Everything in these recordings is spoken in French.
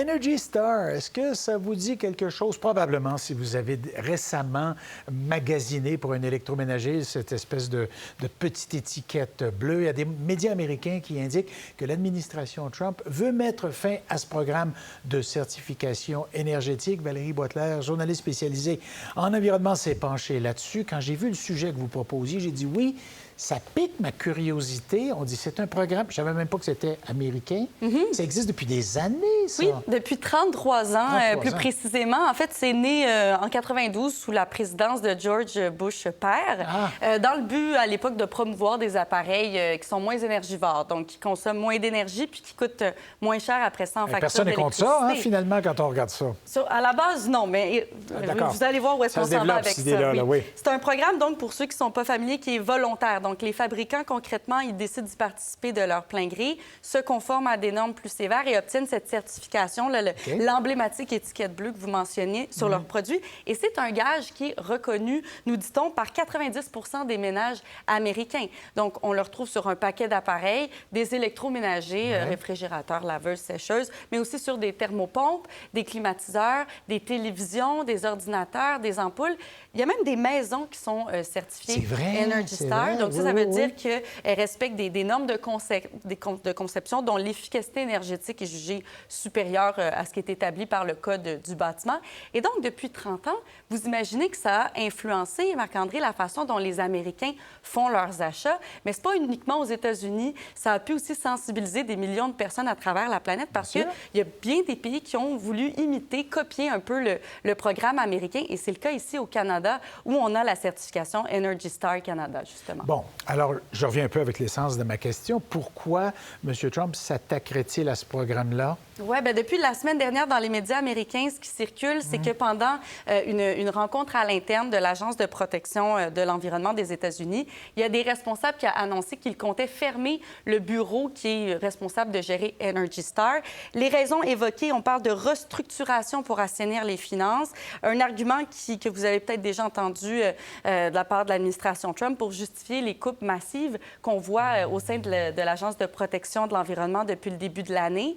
Energy Star, est-ce que ça vous dit quelque chose? Probablement, si vous avez récemment magasiné pour un électroménager cette espèce de petite étiquette bleue. Il y a des médias américains qui indiquent que l'administration Trump veut mettre fin à ce programme de certification énergétique. Valérie Boitler, journaliste spécialisée en environnement, s'est penchée là-dessus. Quand j'ai vu le sujet que vous proposiez, j'ai dit oui. Ça pique ma curiosité. On dit c'est un programme, je ne savais même pas que c'était américain. Ça existe depuis des années, ça. Oui, depuis 33 ans, plus précisément. En fait, c'est né en 92 sous la présidence de George Bush père, dans le but, à l'époque, de promouvoir des appareils qui sont moins énergivores, donc qui consomment moins d'énergie puis qui coûtent moins cher après ça en facture Personne n'est contre ça, hein, finalement, quand on regarde ça. À la base, non, mais vous allez voir où est-ce qu'on s'en va avec ça. Oui. C'est un programme, donc, pour ceux qui ne sont pas familiers, qui est volontaire. Donc, les fabricants, concrètement, ils décident d'y participer de leur plein gré, se conforment à des normes plus sévères et obtiennent cette certification, l'emblématique étiquette bleue que vous mentionniez sur leurs produits. Et c'est un gage qui est reconnu, nous dit-on, par 90 des ménages américains. Donc, on le retrouve sur un paquet d'appareils, des électroménagers, réfrigérateurs, laveuses, sécheuses, mais aussi sur des thermopompes, des climatiseurs, des télévisions, des ordinateurs, des ampoules. Il y a même des maisons qui sont certifiées Energy Star. Donc, ça veut dire qu'elles respectent des normes de conception dont l'efficacité énergétique est jugée supérieure à ce qui est établi par le Code du bâtiment. Et donc, depuis 30 ans, vous imaginez que ça a influencé, Marc-André, la façon dont les Américains font leurs achats. Mais ce n'est pas uniquement aux États-Unis. Ça a pu aussi sensibiliser des millions de personnes à travers la planète parce qu'il y a bien des pays qui ont voulu imiter, copier un peu le programme américain. Et c'est le cas ici au Canada où on a la certification Energy Star Canada, justement. Bon, alors, je reviens un peu avec l'essence de ma question. Pourquoi M. Trump s'attaquerait-il à ce programme-là? Oui, bien, depuis la semaine dernière, dans les médias américains, ce qui circule, c'est que pendant une rencontre à l'interne de l'Agence de protection de l'environnement des États-Unis, il y a des responsables qui ont annoncé qu'ils comptaient fermer le bureau qui est responsable de gérer Energy Star. Les raisons évoquées, on parle de restructuration pour assainir les finances, un argument que vous avez peut-être déjà entendu de la part de l'administration Trump pour justifier les coupes massives qu'on voit au sein de l'Agence de protection de l'environnement depuis le début de l'année.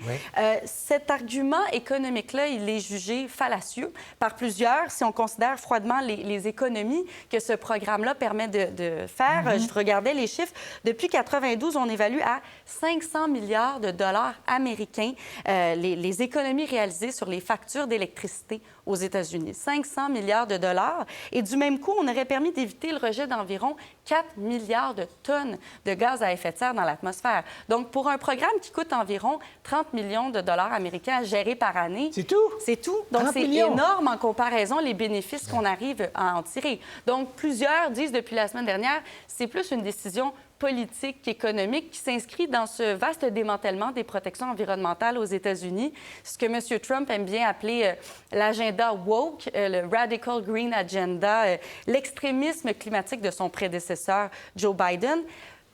Cet argument économique-là, il est jugé fallacieux par plusieurs si on considère froidement les économies que ce programme-là permet de faire. Je regardais les chiffres. Depuis 1992, on évalue à 500 milliards de dollars américains les économies réalisées sur les factures d'électricité aux États-Unis. 500 milliards de dollars. Et du même coup, on aurait permis d'éviter le rejet d'environ 4 milliards de tonnes de gaz à effet de serre dans l'atmosphère. Donc, pour un programme qui coûte environ 30 millions de dollars américains à gérer par année... C'est tout? C'est tout. Donc, c'est énorme en comparaison les bénéfices qu'on arrive à en tirer. Donc, plusieurs disent depuis la semaine dernière, c'est plus une décision politique, économique, qui s'inscrit dans ce vaste démantèlement des protections environnementales aux États-Unis, ce que M. Trump aime bien appeler l'agenda woke, le Radical Green Agenda, l'extrémisme climatique de son prédécesseur Joe Biden.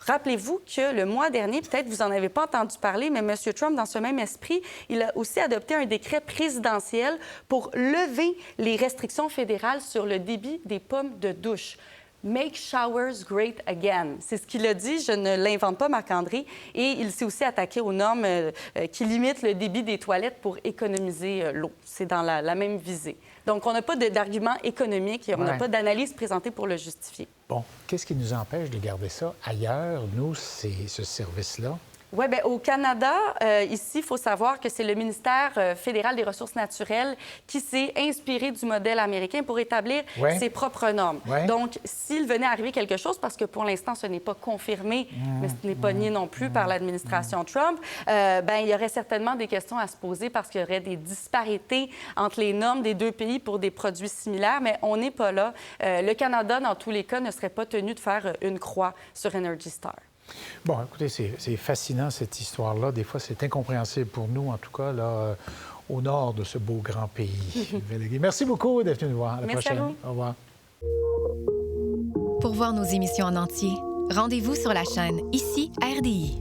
Rappelez-vous que le mois dernier, peut-être vous n'en avez pas entendu parler, mais M. Trump, dans ce même esprit, il a aussi adopté un décret présidentiel pour lever les restrictions fédérales sur le débit des pommes de douche. Make showers great again. C'est ce qu'il a dit, je ne l'invente pas, Marc-André. Et il s'est aussi attaqué aux normes qui limitent le débit des toilettes pour économiser l'eau. C'est dans la même visée. Donc, on n'a pas d'argument économique et on n'a pas d'analyse présentée pour le justifier. Bon, qu'est-ce qui nous empêche de garder ça ailleurs, nous, ce service-là? Oui, bien, au Canada, ici, il faut savoir que c'est le ministère fédéral des Ressources naturelles qui s'est inspiré du modèle américain pour établir ses propres normes. Donc, s'il venait arriver quelque chose, parce que pour l'instant, ce n'est pas confirmé, mais ce n'est pas nié non plus par l'administration Trump, bien, il y aurait certainement des questions à se poser parce qu'il y aurait des disparités entre les normes des deux pays pour des produits similaires, mais on n'est pas là. Le Canada, dans tous les cas, ne serait pas tenu de faire une croix sur Energy Star. Bon, écoutez, c'est fascinant, cette histoire-là. Des fois, c'est incompréhensible pour nous, en tout cas, là, au nord de ce beau grand pays. Valérie, merci beaucoup d'être venu nous voir. À la prochaine. À vous. Au revoir. Pour voir nos émissions en entier, rendez-vous sur la chaîne Ici RDI.